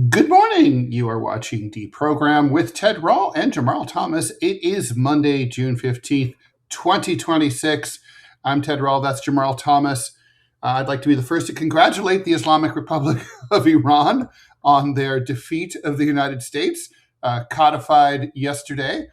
Good morning. You are watching DeProgram with Ted Rall and Jamarl Thomas. It is Monday, June 15th, 2026. I'm Ted Rall. That's Jamarl Thomas. I'd like to be the first to congratulate the Islamic Republic of Iran on their defeat of the United States, codified yesterday.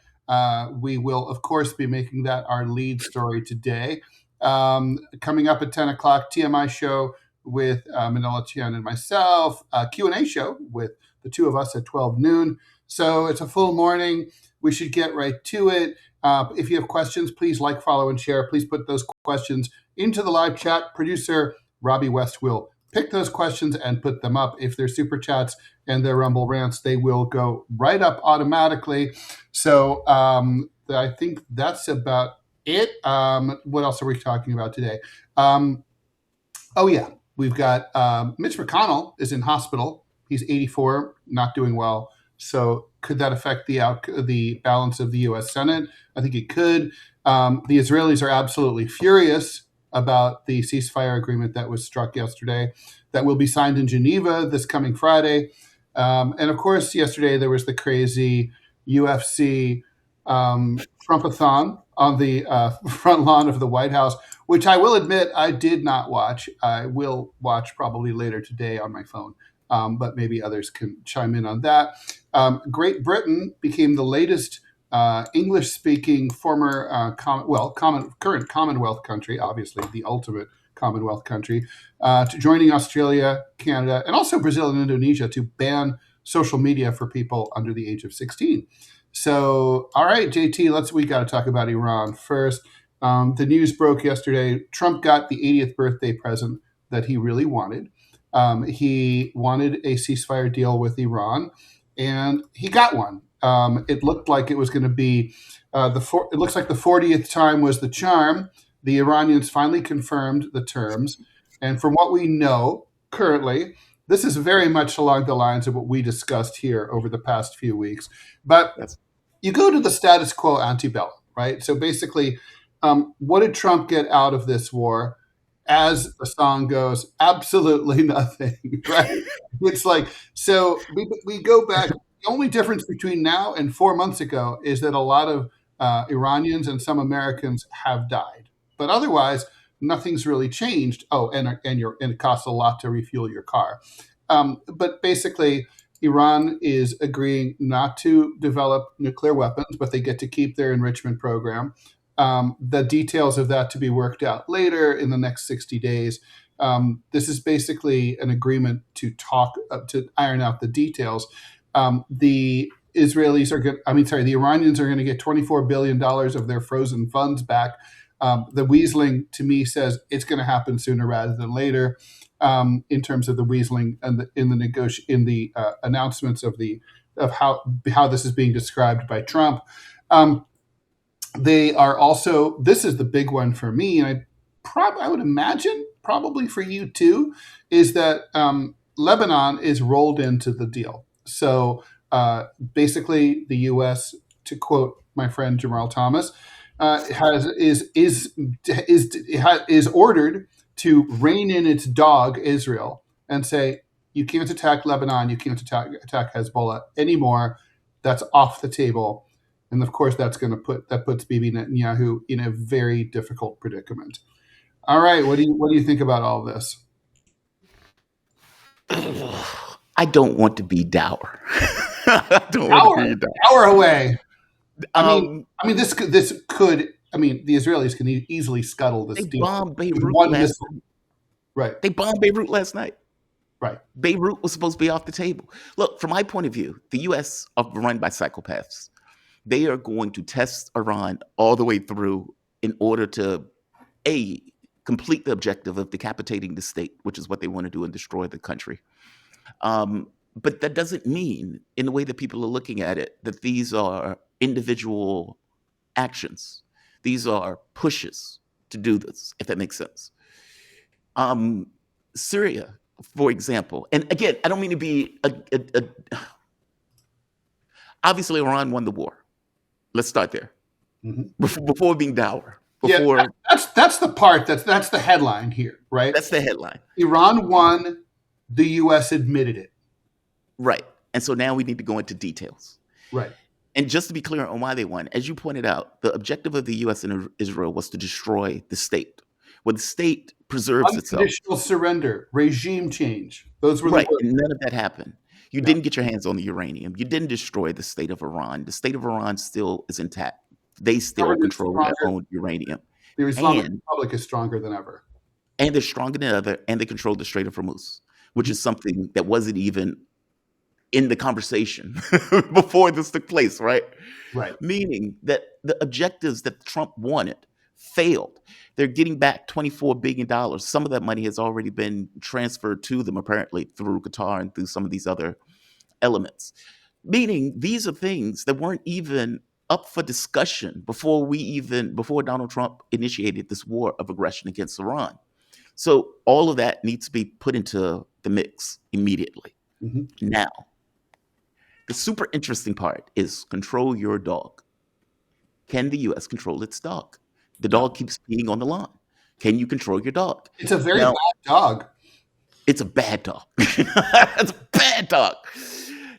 We will, of course, be making that our lead story today. Coming up at 10 o'clock, TMI show with Manila Tian and myself, a Q&A show with the two of us at 12 noon. So it's a full morning. We should get right to it. If you have questions, please like, follow, and share. Please put those questions into the live chat. Producer Robbie West will pick those questions and put them up. If they're super chats and they're Rumble rants, they will go right up automatically. So I think that's about it. What else are we talking about today? Oh, yeah. We've got Mitch McConnell is in hospital. He's 84, not doing well. So could that affect the balance of the U.S. Senate? I think it could. The Israelis are absolutely furious about the ceasefire agreement that was struck yesterday that will be signed in Geneva this coming Friday. And of course, yesterday there was the crazy UFC Trumpathon on the front lawn of the White House, which I will admit I did not watch. I will watch probably later today on my phone, but maybe others can chime in on that. Great Britain became the latest English-speaking former current Commonwealth country, obviously the ultimate Commonwealth country, to joining Australia, Canada, and also Brazil and Indonesia to ban social media for people under the age of 16. So, all right, JT, we got to talk about Iran first. The news broke yesterday. Trump got the 80th birthday present that he really wanted. He wanted a ceasefire deal with Iran, and he got one. It looked like it was going to be it looks like the 40th time was the charm. The Iranians finally confirmed the terms, and from what we know currently, this is very much along the lines of what we discussed here over the past few weeks. But you go to the status quo ante bellum, right? So basically, what did Trump get out of this war? As the song goes, absolutely nothing, right? It's like, so we go back. The only difference between now and 4 months ago is that a lot of Iranians and some Americans have died. But otherwise, nothing's really changed. Oh, and it costs a lot to refuel your car. But basically, Iran is agreeing not to develop nuclear weapons, but they get to keep their enrichment program. The details of that to be worked out later in the next 60 days. This is basically an agreement to iron out the details. The Iranians are going to get $24 billion of their frozen funds back. The weaseling, to me, says it's going to happen sooner rather than later. In terms of the weaseling and in the announcements of how this is being described by Trump. They are also, this is the big one for me, and I would imagine probably for you too, is that Lebanon is rolled into the deal. So basically, the U.S., to quote my friend Jamarl Thomas, is ordered to rein in its dog Israel and say, you can't attack Lebanon, you can't attack Hezbollah anymore. That's off the table. And of course, that puts Bibi Netanyahu in a very difficult predicament. All right, what do you think about all this? I don't want to be dour. I don't want to be dour. Hour away. The Israelis can easily scuttle this deal. They bombed Beirut last night. Right. They bombed Beirut last night. Right. Beirut was supposed to be off the table. Look, from my point of view, the U.S. are run by psychopaths. They are going to test Iran all the way through in order to, complete the objective of decapitating the state, which is what they want to do, and destroy the country. But that doesn't mean, in the way that people are looking at it, that these are individual actions. These are pushes to do this, if that makes sense. Syria, for example, and again, I don't mean to be obviously Iran won the war. Let's start there. Mm-hmm. Before being dour. That's the part that's the headline here, right? That's the headline. Iran won, the U.S. admitted it. Right. And so now we need to go into details. Right. And just to be clear on why they won, as you pointed out, the objective of the U.S. and Israel was to destroy the state. When the state preserves itself, Unconditional surrender, regime change. Those were the right, words. and none of that happened. You No. didn't get your hands on the uranium. You didn't destroy the state of Iran. The state of Iran still is intact. They still Government's control their stronger. own uranium. The Islamic And Republic is stronger than ever. they're stronger than other, and they control the Strait of Hormuz, which Mhm. is something that wasn't even in the conversation before this took place, right? Right. Meaning that the objectives that Trump wanted failed. They're getting back $24 billion. Some of that money has already been transferred to them, apparently, through Qatar and through some of these other elements. Meaning these are things that weren't even up for discussion before Donald Trump initiated this war of aggression against Iran. So all of that needs to be put into the mix immediately. Mm-hmm. Now, the super interesting part is control your dog. Can the U.S. control its dog? The No. dog keeps peeing on the lawn. Can you control your dog? It's a very Now, bad dog. it's a bad dog. It's a bad dog.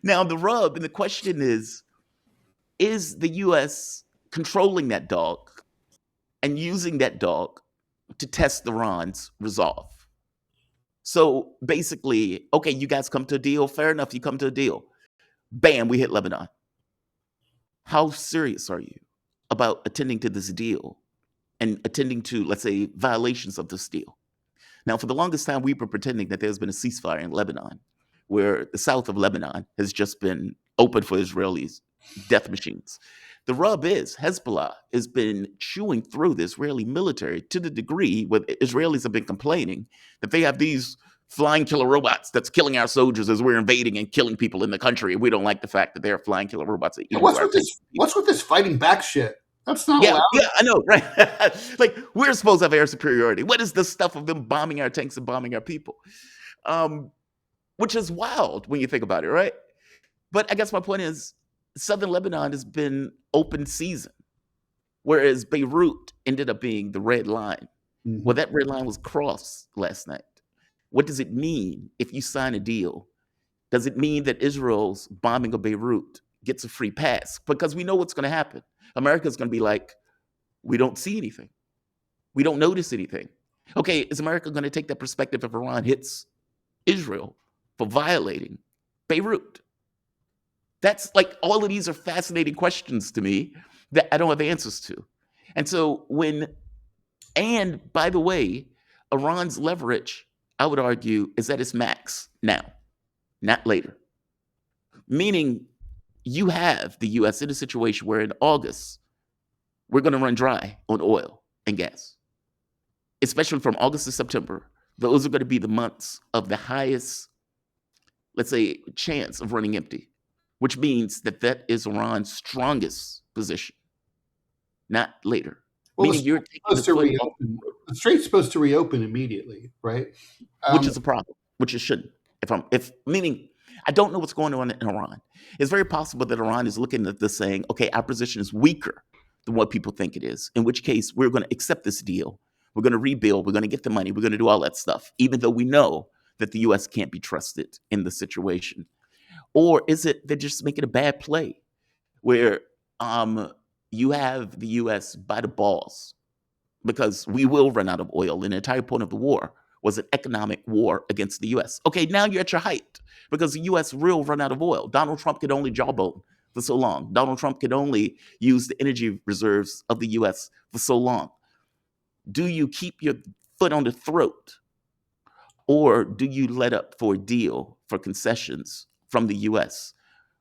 Now, the rub and the question is the U.S. controlling that dog and using that dog to test Iran's resolve? So basically, okay, you guys come to a deal. Fair enough, you come to a deal. Bam, we hit Lebanon. How serious are you about attending to this deal and attending to, let's say, violations of this deal? Now, for the longest time, we were pretending that there's been a ceasefire in Lebanon, where the south of Lebanon has just been open for Israelis' death machines. The rub is Hezbollah has been chewing through the Israeli military to the degree where Israelis have been complaining that they have these flying killer robots that's killing our soldiers as we're invading and killing people in the country. We don't like the fact that they're flying killer robots that eat What's our with this? What's with this fighting back shit? That's not allowed. yeah, I know, right? Like, we're supposed to have air superiority. What is this stuff of them bombing our tanks and bombing our people? Which is wild when you think about it, right? But I guess my point is, southern Lebanon has been open season, whereas Beirut ended up being the red line. Mhm. Well, that red line was crossed last night. What does it mean if you sign a deal? Does it mean that Israel's bombing of Beirut gets a free pass? Because we know what's going to happen. America's going to be like, we don't see anything. We don't notice anything. Okay, is America going to take that perspective if Iran hits Israel for violating Beirut? That's like, all of these are fascinating questions to me that I don't have answers to. And so and by the way, Iran's leverage, I would argue, is at its max now, not later. Meaning you have the US in a situation where in August, we're going to run dry on oil and gas, especially from August to September. Those are going to be the months of the highest, let's say, chance of running empty, which means that is Iran's strongest position, not later. Well, Meaning you're taking the foot off the road, the strait's supposed to reopen immediately, right? which is a problem, which it shouldn't. Meaning, I don't know what's going on in Iran. It's very possible that Iran is looking at this saying, okay, our position is weaker than what people think it is, in which case we're going to accept this deal. We're going to rebuild. We're going to get the money. We're going to do all that stuff, even though we know that the U.S. can't be trusted in the situation. Or is it they're just making a bad play where you have the U.S. by the balls because we will run out of oil. And the entire point of the war was an economic war against the U.S. Okay, now you're at your height because the U.S. will run out of oil. Donald Trump could only jawbone for so long. Donald Trump could only use the energy reserves of the U.S. for so long. Do you keep your foot on the throat, or do you let up for a deal for concessions from the U.S.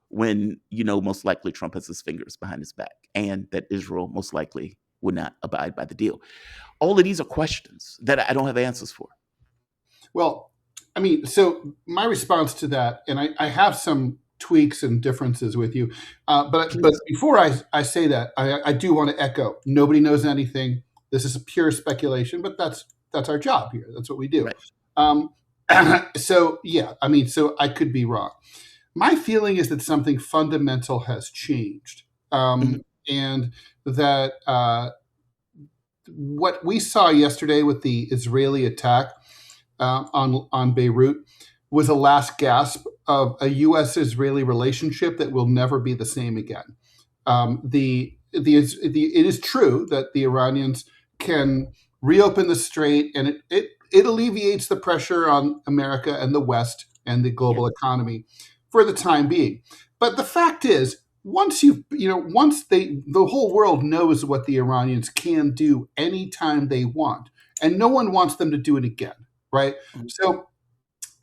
when you know most likely Trump has his fingers behind his back and that Israel most likely would not abide by the deal? All of these are questions that I don't have answers for. Well, I mean, so my response to that, and I have some tweaks and differences with you, but before I say that, I do want to echo: nobody knows anything. This is a pure speculation, but that's our job here. That's what we do. Right. So yeah, I mean, so I could be wrong. My feeling is that something fundamental has changed, and that what we saw yesterday with the Israeli attack on Beirut was a last gasp of a U.S. Israeli relationship that will never be the same again. It is true that the Iranians can reopen the strait, and it alleviates the pressure on America and the West and the Yeah. global economy for the time being. But the fact is, once the whole world knows what the Iranians can do anytime they want, and no one wants them to do it again, right? Mhm. So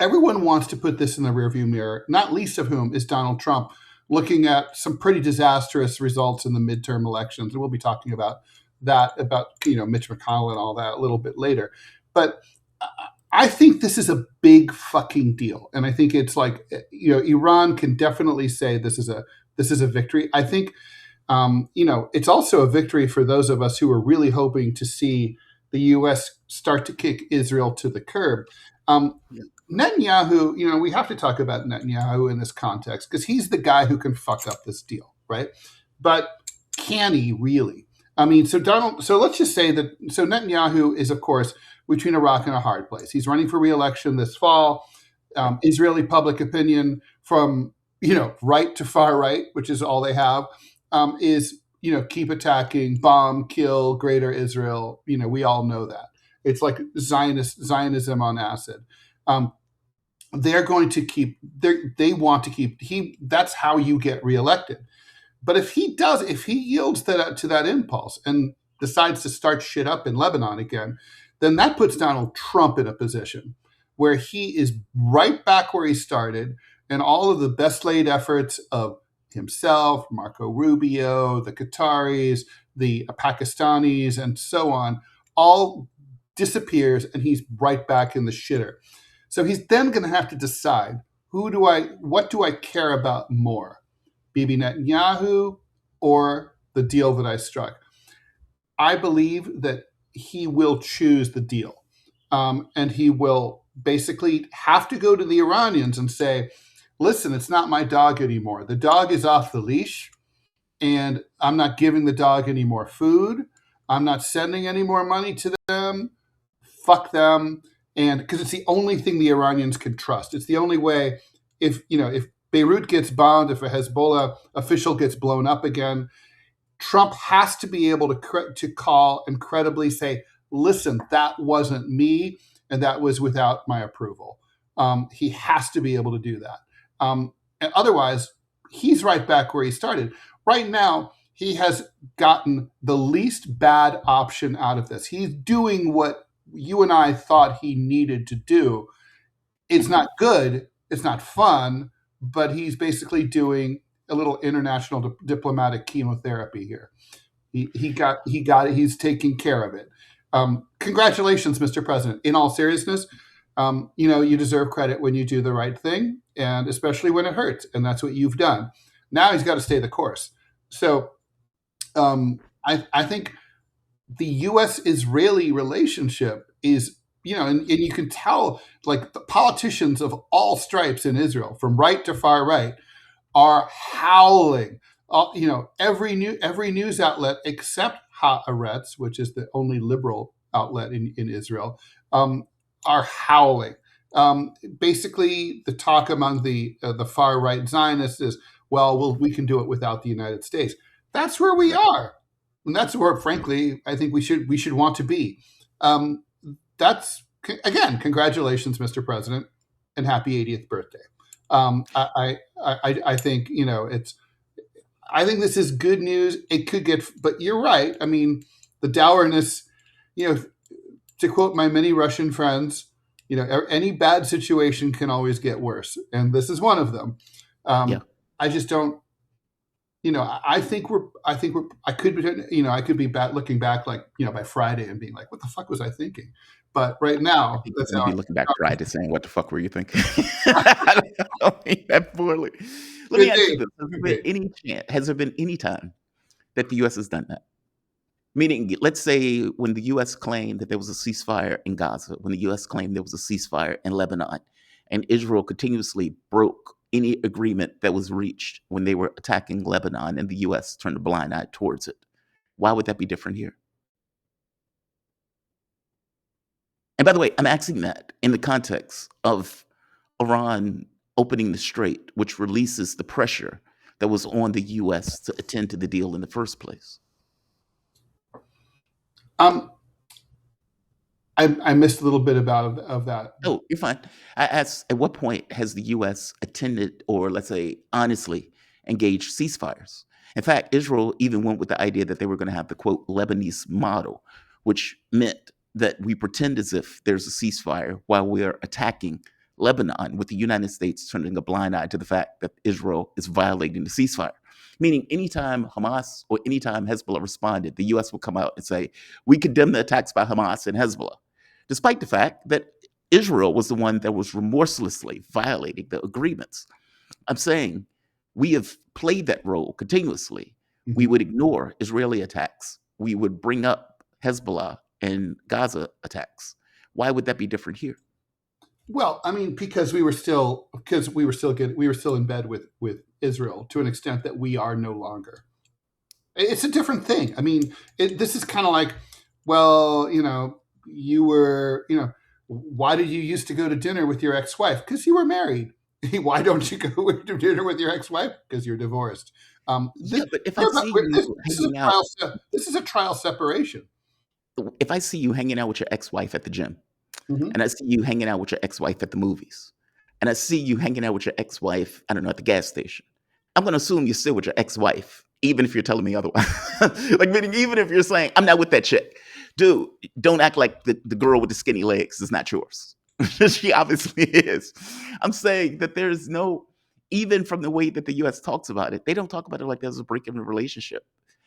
everyone wants to put this in the rearview mirror, not least of whom is Donald Trump, looking at some pretty disastrous results in the midterm elections. And we'll be talking about that, about Mitch McConnell and all that a little bit later. But I think this is a big fucking deal, and I think it's like Iran can definitely say this is a victory. I think it's also a victory for those of us who are really hoping to see the U.S. start to kick Israel to the curb. Yeah. Netanyahu, we have to talk about Netanyahu in this context because he's the guy who can fuck up this deal, right? But can he really? I mean, so let's just say that, so Netanyahu is, of course, between a rock and a hard place. He's running for re-election this fall. Israeli public opinion from, right to far right, which is all they have, is, keep attacking, bomb, kill, greater Israel. We all know that. It's like Zionism on acid. They're going to keep, they want to keep, that's how you get reelected. But if he yields to that impulse and decides to start shit up in Lebanon again, then that puts Donald Trump in a position where he is right back where he started, and all of the best laid efforts of himself, Marco Rubio, the Qataris, the Pakistanis, and so on, all disappears, and he's right back in the shitter. So he's then going to have to decide what do I care about more, Bibi Netanyahu or the deal that I struck. I believe that he will choose the deal, and he will basically have to go to the Iranians and say, "Listen, it's not my dog anymore. The dog is off the leash, and I'm not giving the dog any more food. I'm not sending any more money to them. Fuck them." And because it's the only thing the Iranians can trust. It's the only way. If Beirut gets bombed, if a Hezbollah official gets blown up again, Trump has to be able to call and credibly say, "Listen, that wasn't me, and that was without my approval." He has to be able to do that. And otherwise, he's right back where he started. Right now, he has gotten the least bad option out of this. He's doing what you and I thought he needed to do. It's not good. It's not fun, but he's basically doing a little international diplomatic chemotherapy here. He got it. He's taking care of it. Congratulations, Mr. President. In all seriousness, you deserve credit when you do the right thing, and especially when it hurts, and that's what you've done. Now he's got to stay the course. So I think the U.S. Israeli relationship is, and you can tell, like, the politicians of all stripes in Israel, from right to far right, are howling. Every news outlet except Haaretz, which is the only liberal outlet in Israel, are howling. Basically, the talk among the far right Zionists is, well, we can do it without the United States. That's where we are, and that's where, frankly, I think we should want to be. That's, again, congratulations, Mr. President, and happy 80th birthday. I think I think this is good news. It could get, but you're right. I mean, the dourness, to quote my many Russian friends, any bad situation can always get worse, and this is one of them. Yeah. I just don't. I think we're. I could be. I could be looking back, like, by Friday, and being like, "What the fuck was I thinking?" But right I now, think you're that's going to how be I. looking back Friday saying, "What the fuck were you thinking?" I don't mean that poorly. Let me Could ask you be. this: Could be. has there been any time that the U.S. has done that? Meaning, let's say when the U.S. claimed that there was a ceasefire in Gaza, when the U.S. claimed there was a ceasefire in Lebanon, and Israel continuously broke any agreement that was reached when they were attacking Lebanon, and the U.S. turned a blind eye towards it. Why would that be different here? And by the way, I'm asking that in the context of Iran opening the strait, which releases the pressure that was on the U.S. to attend to the deal in the first place? Um, I missed a little bit of that. Oh, you're fine. I asked, at what point has the U.S. attended, or let's say honestly, engaged ceasefires? In fact, Israel even went with the idea that they were going to have the quote Lebanese model, which meant that we pretend as if there's a ceasefire while we are attacking Lebanon, with the United States turning a blind eye to the fact that Israel is violating the ceasefire. Meaning, anytime Hamas or anytime Hezbollah responded, the U.S. would come out and say, we condemn the attacks by Hamas and Hezbollah, despite the fact that Israel was the one that was remorselessly violating the agreements. I'm saying we have played that role continuously. We would ignore Israeli attacks. We would bring up Hezbollah and Gaza attacks. Why would that be different here? Well, I mean, because we were still in bed with Israel to an extent that we are no longer. It's a different thing. I mean, this is kind of like, well, you were, why did you used to go to dinner with your ex-wife? Because you were married. Why don't you go to dinner with your ex-wife? Because you're divorced. Yeah, but if I see you hanging out, this is a trial separation. if I see you hanging out with your ex-wife at the gym, Mhm. and I see you hanging out with your ex-wife at the movies, and I see you hanging out with your ex-wife, I don't know, at the gas station, I'm going to assume you're still with your ex-wife, even if you're telling me otherwise. Like, meaning, even if you're saying, I'm not with that chick. Dude, don't act like the girl with the skinny legs is not yours. She obviously is. I'm saying that there's no, even from the way that the U.S. talks about it, they don't talk about it like there's a break in the relationship.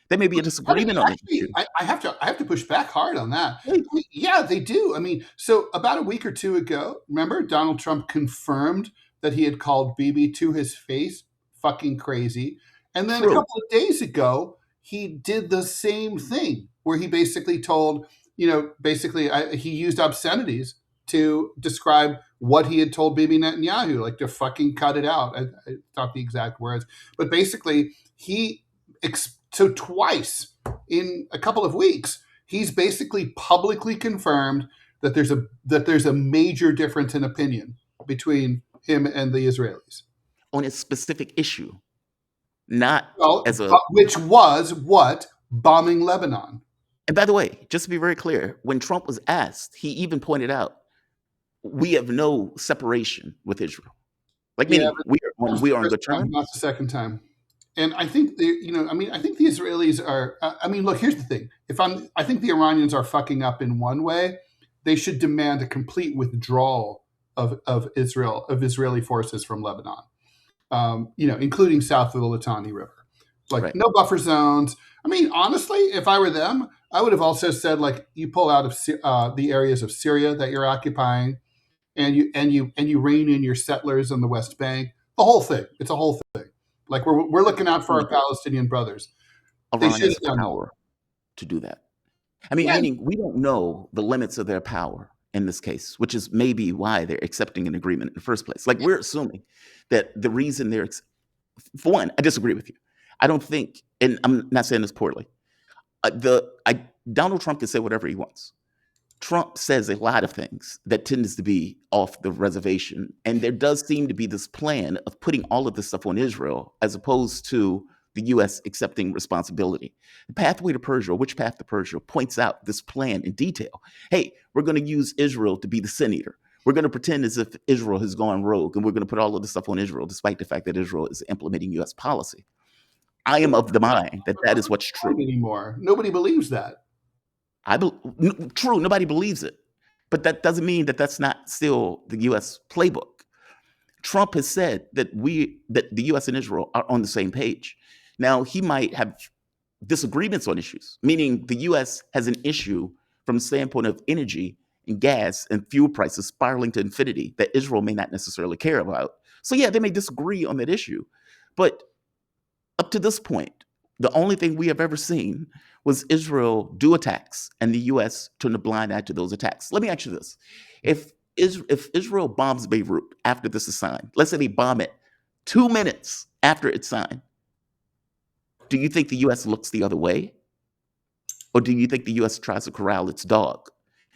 There may be a disagreement on it. Actually, I have to push back hard on that. Wait, I mean, yeah, they do. I mean, so about a week or two ago, remember Donald Trump confirmed that he had called Bibi to his face fucking crazy, and then a true. couple of days ago, he did the same thing where he basically told, he used obscenities to describe what he had told Bibi Netanyahu, like to fucking cut it out. I not the exact words, but basically so twice in a couple of weeks, he's basically publicly confirmed that there's a major difference in opinion between him and the Israelis. On a specific issue, not Well, as a. which was what? Bombing Lebanon. And by the way, just to be very clear, when Trump was asked, he even pointed out, we have no separation with Israel. Like, meaning, we are on good terms. Not the second time. And I think I think the Israelis are. Look, here's the thing. I think the Iranians are fucking up in one way. They should demand a complete withdrawal of Israeli forces from Lebanon, including south of the Litani River, like Right. no buffer zones. I mean, honestly, if I were them, I would have also said, like, you pull out of the areas of Syria that you're occupying, and you rein in your settlers on the West Bank. The whole thing. It's a whole thing. Like, we're looking out for our Palestinian brothers. They Iran should has have done that. power to do that. I mean, Yeah. meaning we don't know the limits of their power in this case, which is maybe why they're accepting an agreement in the first place. Like, we're assuming that the reason for one, I disagree with you. I don't think, and I'm not saying this poorly, Donald Trump can say whatever he wants. Trump says a lot of things that tends to be off the reservation. And there does seem to be this plan of putting all of this stuff on Israel as opposed to the U.S. accepting responsibility. The Pathway to Persia, Which Path to Persia, points out this plan in detail. Hey, we're going to use Israel to be the sin eater. We're going to pretend as if Israel has gone rogue, and we're going to put all of this stuff on Israel, despite the fact that Israel is implementing U.S. policy. I am of the mind that that is what's true. Anymore. Nobody believes that. True, nobody believes it. But that doesn't mean that that's not still the U.S. playbook. Trump has said that the U.S. and Israel are on the same page. Now, he might have disagreements on issues, meaning the U.S. has an issue from the standpoint of energy and gas and fuel prices spiraling to infinity that Israel may not necessarily care about. So, yeah, they may disagree on that issue. But up to this point, the only thing we have ever seen was Israel do attacks and the U.S. turn a blind eye to those attacks. Let me ask you this. If Israel bombs Beirut after this is signed, let's say they bomb it 2 minutes after it's signed, do you think the U.S. looks the other way? Or do you think the U.S. tries to corral its dog?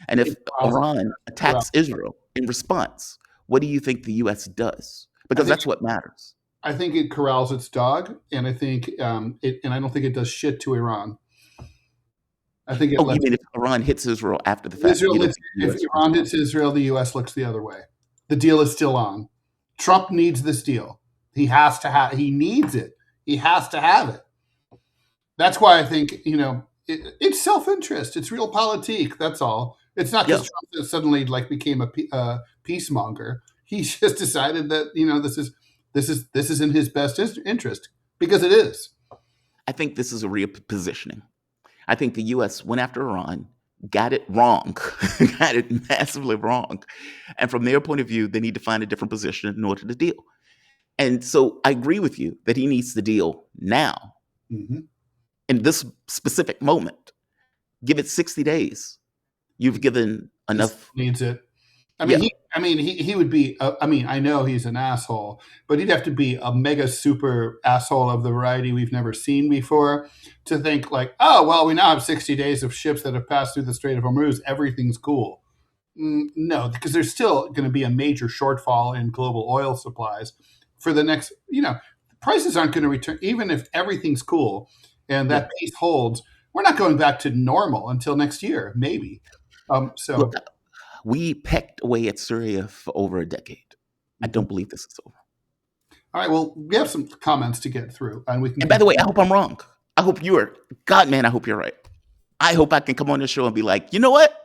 And if Iran attacks Israel in response, what do you think the U.S. does? I Because think that's what matters. I think it corrals its dog, and I think and I don't think it does shit to Iran. I think it Oh, you lets mean if Iran hits Israel after the fact? Israel You don't hits. think the If U.S. will Iran respond? hits Israel, the U.S. looks the other way. The deal is still on. Trump needs this deal. He has to have. He needs it. He has to have it. That's why I think it's self-interest. It's realpolitik. That's all. It's not Yeah, because Trump suddenly like became a peacemonger. He just decided that this is in his best interest because it is. I think this is a repositioning. I think the U.S. went after Iran, got it wrong, got it massively wrong, and from their point of view, they need to find a different position in order to deal. And so I agree with you that he needs to deal now Mm-hmm. in this specific moment. Give it 60 days. You've given enough. Needs it. I Yeah. mean, he would be. I know he's an asshole, but he'd have to be a mega super asshole of the variety we've never seen before to think like, oh well, we now have 60 days of ships that have passed through the Strait of Hormuz. Everything's cool. No, because there's still going to be a major shortfall in global oil supplies for the next. Prices aren't going to return even if everything's cool and Yeah. that pace holds. We're not going back to normal until next year, maybe. So. Look, we pecked away at Syria for over a decade. I Mhm. don't believe this is over. All right. Well, we have some comments to get through, and we can. And by the way, I hope I'm wrong. I hope you are. God, man, I hope you're right. I hope I can come on this show and be like, you know what?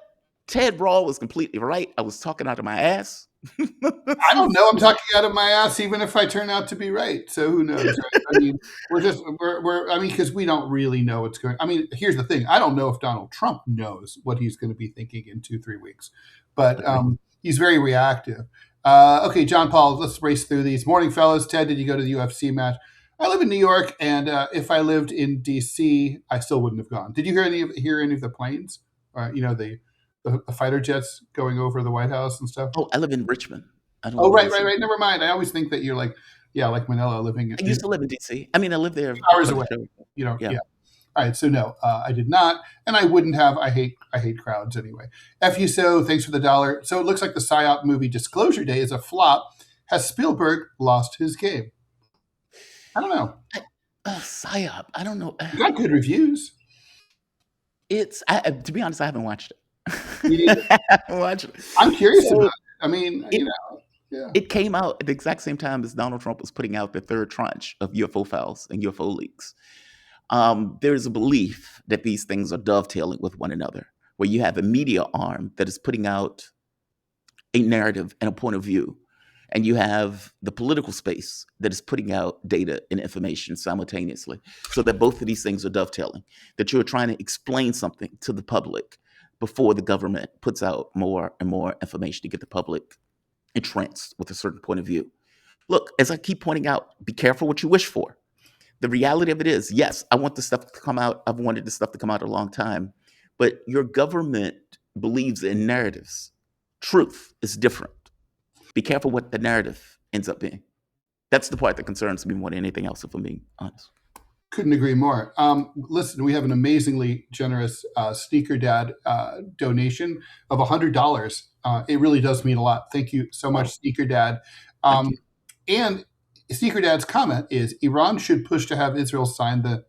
Ted Rall was completely right. I was talking out of my ass. I don't know. I'm talking out of my ass, even if I turn out to be right. So who knows? Right? I mean, we're. I mean, because we don't really know what's going. I mean, here's the thing. I don't know if Donald Trump knows what he's going to be thinking in 2-3 weeks, but he's very reactive. Okay, John Paul. Let's race through these. Morning, fellas. Ted, did you go to the UFC match? I live in New York, and if I lived in D.C., I still wouldn't have gone. Did you hear any of the planes? The fighter jets going over the White House and stuff. Oh, I live in Richmond. I don't Oh, live in right. DC. Never mind. I always think that you're like Manila living I used to live in DC. I mean, I lived there hours for the away. show. Yeah. Yeah. All right. So no, I did not, and I wouldn't have. I hate crowds anyway. F you so. Thanks for the dollar. So it looks like the PSYOP movie Disclosure Day is a flop. Has Spielberg lost his game? I don't know. PSYOP. I don't know. It got good reviews. To be honest, I haven't watched it. Me neither. I haven't watched it. I'm curious So about it. I mean, it, yeah. it came out at the exact same time as Donald Trump was putting out the third tranche of UFO files and UFO leaks. There's a belief that these things are dovetailing with one another, where you have a media arm that is putting out a narrative and a point of view, and you have the political space that is putting out data and information simultaneously, so that both of these things are dovetailing, that you're trying to explain something to the public before the government puts out more and more information to get the public entranced with a certain point of view. Look, as I keep pointing out, be careful what you wish for. The reality of it is, yes, I want this stuff to come out. I've wanted this stuff to come out a long time, but your government believes in narratives. Truth is different. Be careful what the narrative ends up being. That's the part that concerns me more than anything else, if I'm being honest. Couldn't agree more. Listen, we have an amazingly generous Sneaker Dad donation of $100. It really does mean a lot. Thank you so much, Sneaker Dad. Thank you. And Sneaker Dad's comment is Iran should push to have Israel sign the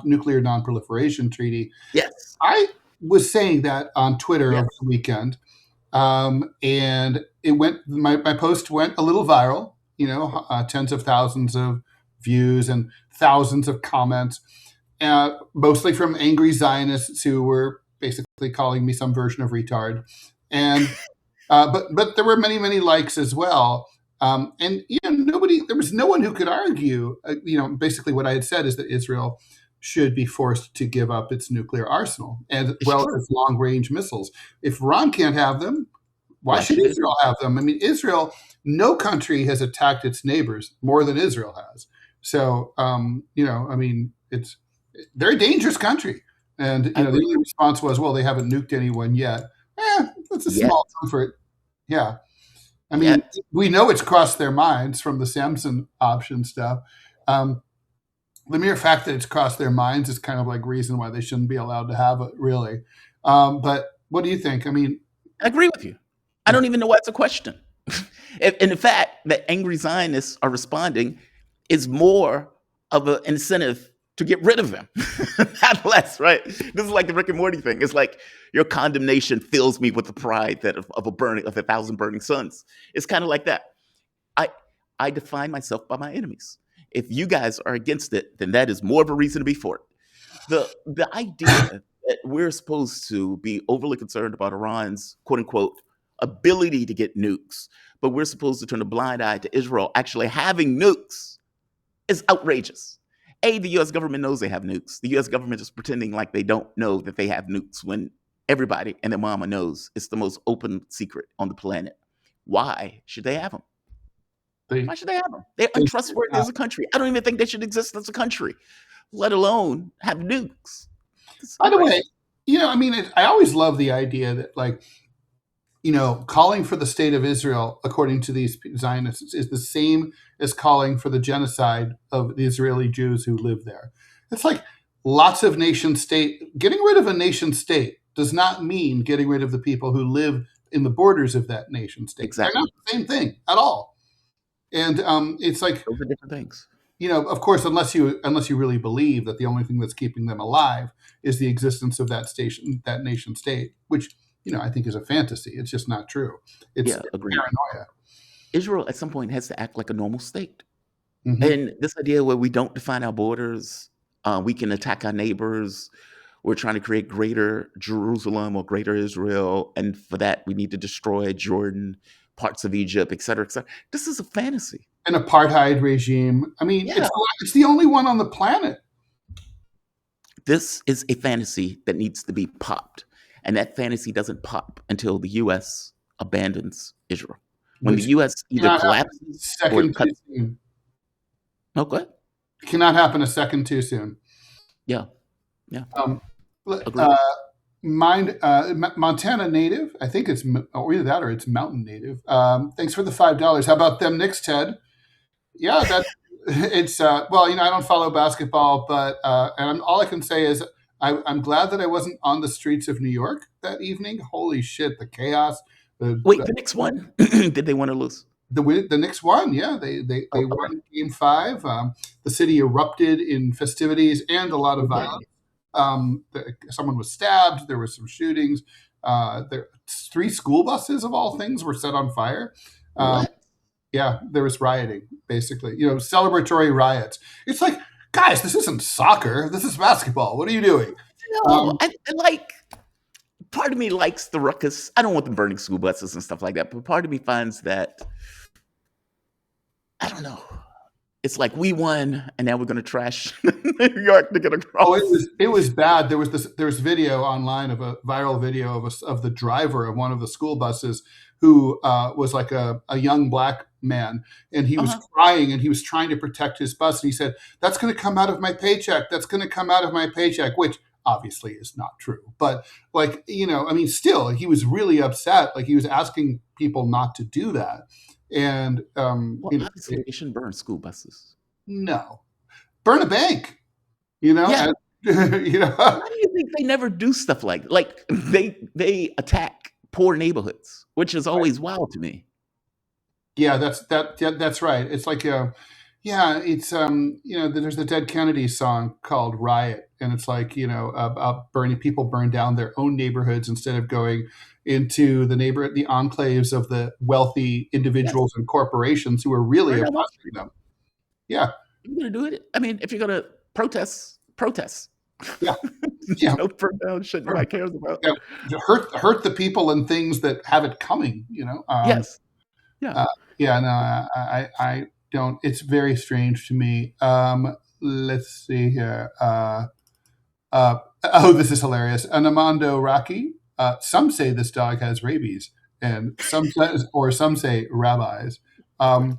nuclear non-proliferation treaty. Yes. I was saying that on Twitter Yes. over the weekend, and it went. My post went a little viral. Tens of thousands of views and thousands of comments, mostly from angry Zionists who were basically calling me some version of retard. And but there were many likes as well. And there was no one who could argue. Basically what I had said is that Israel should be forced to give up its nuclear arsenal as well as long range missiles. If Iran can't have them, why should Israel have them? I mean, no country has attacked its neighbors more than Israel has. So, they're a dangerous country. And, the only response was, well, they haven't nuked anyone yet. That's a small comfort. Yeah. I mean, we know it's crossed their minds from the Samson option stuff. The mere fact that it's crossed their minds is kind of like reason why they shouldn't be allowed to have it, really. But what do you think? I mean, I agree with you. I don't even know why it's a question. And the fact that angry Zionists are responding is more of an incentive to get rid of them, not less, right? This is like the Rick and Morty thing. It's like your condemnation fills me with the pride that of a thousand burning suns. It's kind of like that. I I define myself by my enemies. If you guys are against it, then that is more of a reason to be for it. The idea that we're supposed to be overly concerned about Iran's quote unquote ability to get nukes, but we're supposed to turn a blind eye to Israel actually having nukes is outrageous. The US government knows they have nukes. The US government is pretending like they don't know that they have nukes when everybody and their mama knows it's the most open secret on the planet. Why should they have them? They, Why should they have them? They're they untrustworthy as a country. I don't even think they should exist as a country, let alone have nukes. By the way, I always love the idea that, like, calling for the state of Israel, according to these Zionists, is the same as calling for the genocide of the Israeli Jews who live there. It's like lots of nation state. Getting rid of a nation state does not mean getting rid of the people who live in the borders of that nation state. Exactly. They're not the same thing at all. And it's like, those are different things. Of course, unless you really believe that the only thing that's keeping them alive is the existence of that nation state, which I think is a fantasy. It's just not true. It's paranoia. Israel at some point has to act like a normal state. Mm-hmm. And this idea where we don't define our borders, we can attack our neighbors. We're trying to create greater Jerusalem or greater Israel. And for that, we need to destroy Jordan, parts of Egypt, et cetera, et cetera. This is a fantasy. An apartheid regime. I mean, it's the only one on the planet. This is a fantasy that needs to be popped. And that fantasy doesn't pop until the U.S. abandons Israel. When the U.S. either collapses or cuts. Okay. Cannot happen a second too soon. Yeah. Montana native. I think it's either that or it's mountain native. Thanks for the $5. How about them Knicks, Ted? Yeah, it's I don't follow basketball, but and all I can say is I'm glad that I wasn't on the streets of New York that evening. Holy shit, the chaos. The Knicks won. Did they win or lose? The Knicks won. Yeah, they won Game 5. The city erupted in festivities and a lot of violence. Someone was stabbed. There were some shootings. 3 school buses of all things were set on fire. Yeah, there was rioting, basically. Celebratory riots. It's like, guys, this isn't soccer. This is basketball. What are you doing? No, I like. Part of me likes the ruckus. I don't want them burning school buses and stuff like that. But part of me finds that, I don't know. It's like we won, and now we're going to trash New York to get across. Oh, it was bad. There was video online of a viral video of the driver of one of the school buses who was like a young black man, and he was crying, and he was trying to protect his bus, and he said, "That's going to come out of my paycheck. That's going to come out of my paycheck," which obviously is not true. But still, he was really upset. Like, he was asking people not to do that. And obviously they shouldn't burn school buses. No, burn a bank. Yeah. Why do you think they never do stuff like they attack poor neighborhoods, which is always wild to me. Yeah, that's right. It's like it's there's the Dead Kennedys song called Riot, and it's like about people burn down their own neighborhoods instead of going into the enclaves of the wealthy individuals and corporations who are really oppressing them. Yeah. You're going to do it. I mean, if you're going to protest. Yeah. Burn down shit nobody cares about. Yeah. Hurt the people and things that have it coming, Yes. Yeah. I don't. It's very strange to me. Let's see here. This is hilarious. Anamando Raki. Some say this dog has rabies, and some say rabbis. Mr.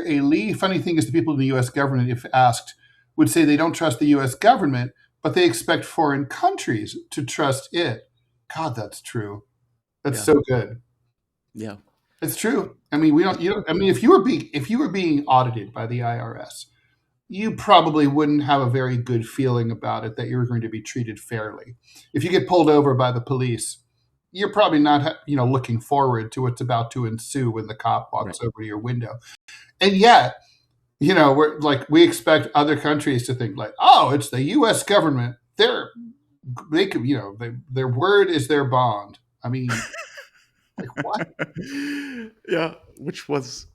A. Lee, funny thing is the people in the U.S. government, if asked, would say they don't trust the U.S. government, but they expect foreign countries to trust it. God, that's true. That's so good. Yeah, it's true. I mean, if you were being audited by the IRS, you probably wouldn't have a very good feeling about it that you were going to be treated fairly. If you get pulled over by the police, you're probably not, looking forward to what's about to ensue when the cop Right. walks over to your window. And yet, we're like, we expect other countries to think like, oh, it's the U.S. government. They could, their word is their bond. I mean, like what? Yeah, which was,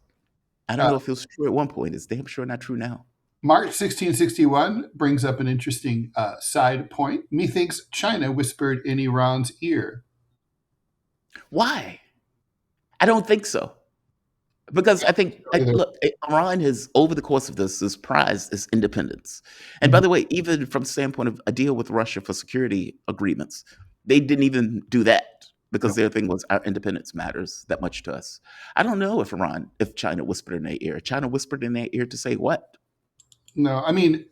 I don't Uh, know if it was true at one point. It's damn sure not true now. March 1661 brings up an interesting side point. Methinks China whispered in Iran's ear. Why? I don't think so. Because I think, look, Iran has, over the course of this, has prized its independence. And by Mhm. the way, even from the standpoint of a deal with Russia for security agreements, they didn't even do that because Yep. their thing was our independence matters that much to us. I don't know if China whispered in their ear. China whispered in their ear to say what? No, I mean,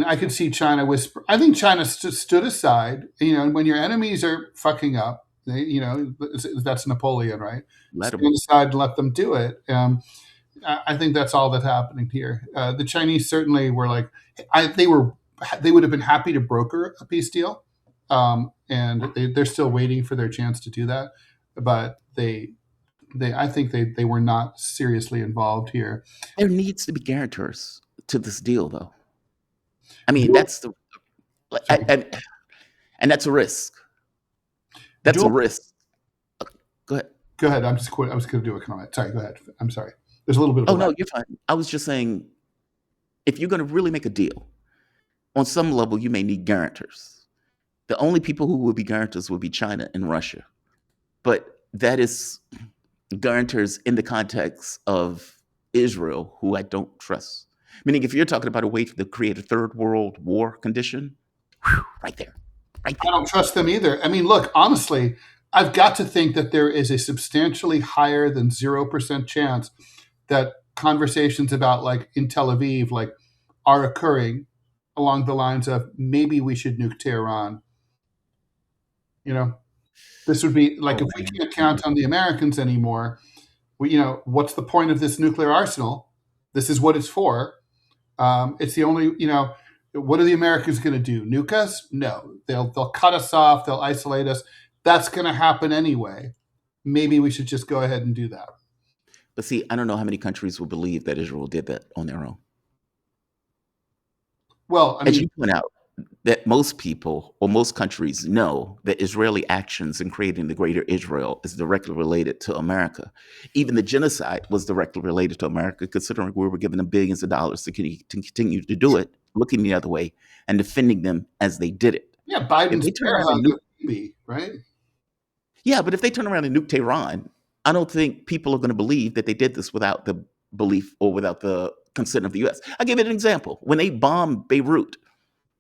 I could see China whisper. I think China stood aside. When your enemies are fucking up, that's Napoleon, right? Let them. Stand aside and let them do it. I think that's all that's happening here. The Chinese certainly were like, they would have been happy to broker a peace deal, and they're still waiting for their chance to do that. But I think they were not seriously involved here. There needs to be guarantors to this deal, though. I mean, that's the, Sorry. and that's a risk. That's a Dual, risk. Go ahead. Go ahead. I was going to do a comment. Sorry. Go ahead. I'm sorry. There's a little bit of a Oh lag. no, you're fine. I was just saying, if you're going to really make a deal, on some level, you may need guarantors. The only people who will be guarantors will be China and Russia. But that is guarantors in the context of Israel, who I don't trust. Meaning, if you're talking about a way to create a third world war condition, right there, right I there. don't trust them either. I mean, look, honestly, I've got to think that there is a substantially higher than 0% chance that conversations about like in Tel Aviv like are occurring along the lines of maybe we should nuke Tehran. You know, this would be like Oh if we man. can't count on the Americans anymore. What's the point of this nuclear arsenal? This is what it's for. It's the only, what are the Americans going to do? Nuke us? No, they'll cut us off. They'll isolate us. That's going to happen anyway. Maybe we should just go ahead and do that. But see, I don't know how many countries will believe that Israel did that on their own. Well, I As mean, you point out, that most people or most countries know that Israeli actions in creating the greater Israel is directly related to America. Even the genocide was directly related to America, considering we were giving them billions of dollars to continue to do it, looking the other way and defending them as they did it. yeah, If Biden's they turn bear around and hug nuke, of baby, right? yeah, but if they turn around and nuke Tehran, I don't think people are going to believe that they did this without the belief or without the consent of the U.S. I'll give you an example. When they bombed Beirut,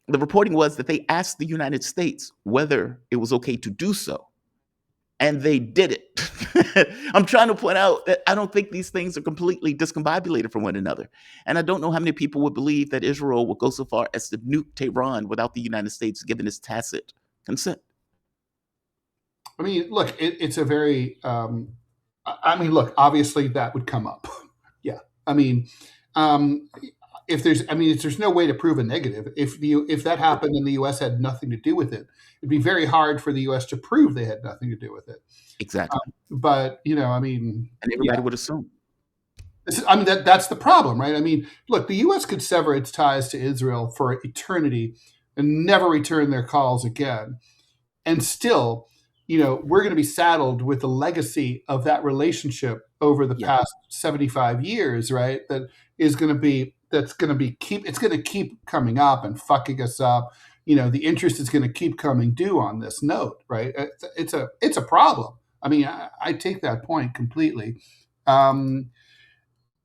the reporting was that they asked the United States whether it was okay to do so, and they did it. I'm trying to point out that I don't think these things are completely discombobulated from one another. And I don't know how many people would believe that Israel would go so far as to nuke Tehran without the United States giving its tacit consent. I mean, look, it's a very, I mean, look, obviously that would come up. Yeah. I mean, um, if there's no way to prove a negative. If that happened and the U.S. had nothing to do with it, it'd be very hard for the U.S. to prove they had nothing to do with it. Exactly. But I mean, And yeah, everybody would assume. that's the problem, right? I mean, look, the U.S. could sever its ties to Israel for eternity and never return their calls again, and still, we're going to be saddled with the legacy of that relationship over the Yeah. past 75 years, right? That's going to be it's going to keep coming up and fucking us up. The interest is going to keep coming due on this note, right? It's a problem. I mean, I take that point completely. Um,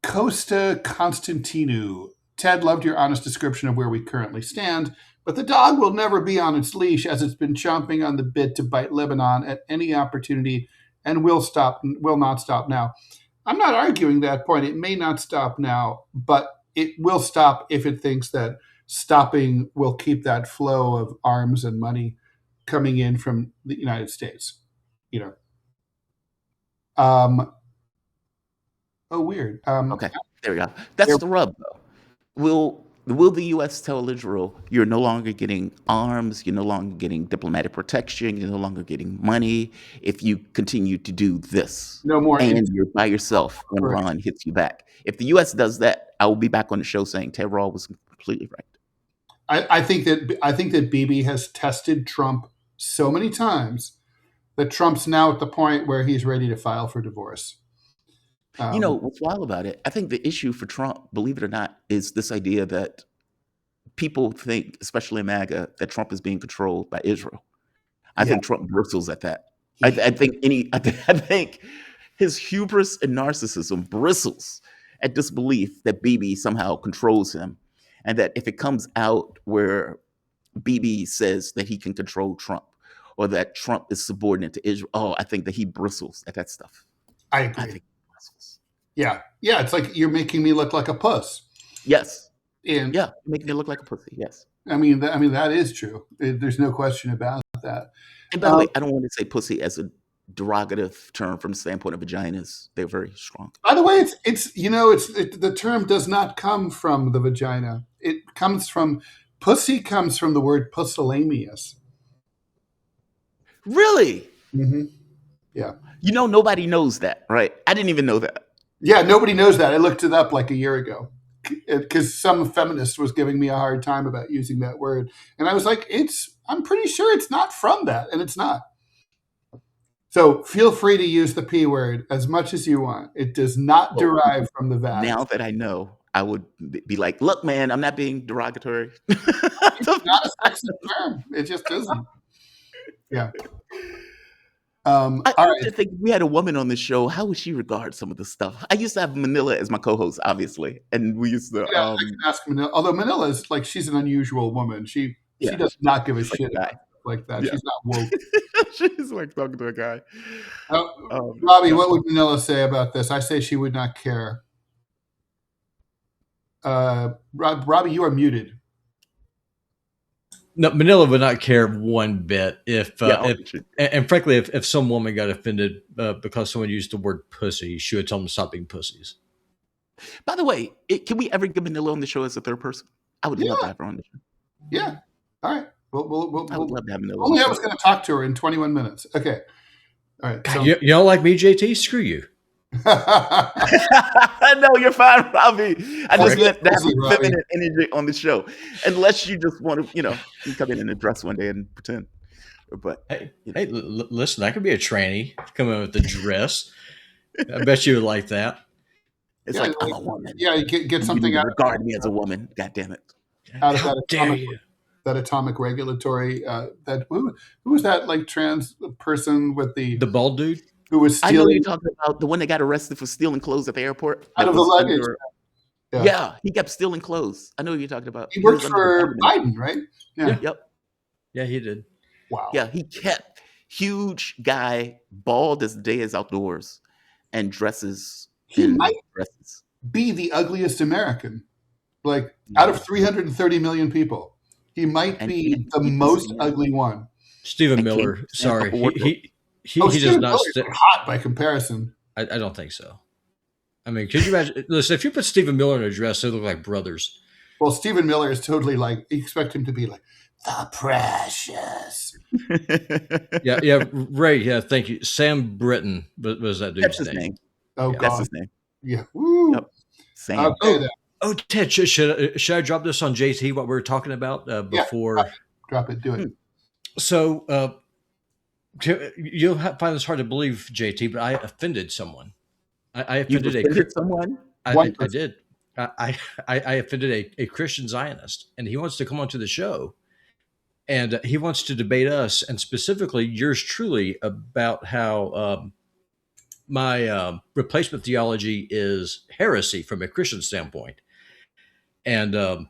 Costa Constantinu. Ted, loved your honest description of where we currently stand, but the dog will never be on its leash as it's been chomping on the bit to bite Lebanon at any opportunity and will not stop now. I'm not arguing that point. It may not stop now, but it will stop if it thinks that stopping will keep that flow of arms and money coming in from the United States. You know. Oh, weird. Okay. There we go. That's There, the rub, though. Will will the U.S. tell Israel, you're no longer getting arms, you're no longer getting diplomatic protection, you're no longer getting money if you continue to do this, No more and you're by yourself when Iran hits you back? If the U.S. does that, I will be back on the show saying Ted Rall was completely right. I think that Bibi has tested Trump so many times that Trump's now at the point where he's ready to file for divorce. What's wild about it, I think the issue for Trump, believe it or not, is this idea that people think, especially in MAGA, that Trump is being controlled by Israel. I think Trump bristles at that. I think his hubris and narcissism bristles at this belief that Bibi somehow controls him, and that if it comes out where Bibi says that he can control Trump or that Trump is subordinate to Israel, I think that he bristles at that stuff. I agree. I think he bristles. Yeah. It's like you're making me look like a puss. Yes. And yeah, making it look like a pussy. Yes. I mean that is true. There's no question about that. And by the way, I don't want to say pussy as a derogative term from the standpoint of vaginas. They're very strong. By the way, the term does not come from the vagina. It comes from pussy. Comes from the word pusillanimous. Really? Mm-hmm. Yeah. Nobody knows that, right? I didn't even know that. Yeah, nobody knows that. I looked it up like a year ago because some feminist was giving me a hard time about using that word, and I was like, I'm pretty sure it's not from that, and it's not. So feel free to use the P word as much as you want. It does not derive from the vag. Now that I know, I would be like, look, man, I'm not being derogatory. It's not a sexist term. It just isn't. Yeah. I just think if we had a woman on the show, how would she regard some of the stuff? I used to have Manila as my co-host, obviously, and we used to. I can ask Manila. Although Manila is like, she's an unusual woman. She does not give a shit like that. Yeah. She's not woke. She's like talking to a guy. Robbie, what would Manila say about this? I say she would not care. Robbie, you are muted. No, Manila would not care one bit and frankly, if some woman got offended because someone used the word pussy, she would tell them to stop being pussies. By the way, can we ever get Manila on the show as a third person? I would love to have her on the show. Yeah. All right. I would love to have Manila. Only I was going to talk to her in 21 minutes. Okay. All right. God, you don't like me, JT? Screw you. No, you're fine, Robbie. I just meant to have feminine energy on the show. Unless you just want to, you come in a dress one day and pretend. But listen, I could be a tranny. Come in with the dress. I bet you would like that. It's like I'm a woman. Yeah, you get something out. Regard me as a woman. God damn it! Out of that atomic regulatory. Who was that like trans person with the bald dude? Who was stealing? I know you're talking about the one that got arrested for stealing clothes at the airport. Out of the luggage. Yeah, he kept stealing clothes. I know what you're talking about. He worked for Biden, right? Yeah. Yep. Yeah, he did. Wow. Yeah, he kept huge guy, bald as the day is outdoors, and dresses. He might be the ugliest American. Like out of 330 million people, he might be the most ugly one. Stephen Miller. Sorry, he does not hot by comparison. I don't think so. I mean, could you imagine? Listen, if you put Stephen Miller in a dress, they look like brothers. Well, Stephen Miller is totally like, you expect him to be like the precious. Yeah, Ray. Yeah, thank you. Sam Britton was that dude's name. Oh, God. That's his name. Yeah. Woo. Yep. Sam. Ted, should I drop this on JT? What we were talking about before? Yeah, drop it. Do it. So. You'll find this hard to believe, JT, but I offended someone. I offended someone. I did. I offended a Christian Zionist, and he wants to come onto the show, and he wants to debate us, and specifically yours truly, about how my replacement theology is heresy from a Christian standpoint. And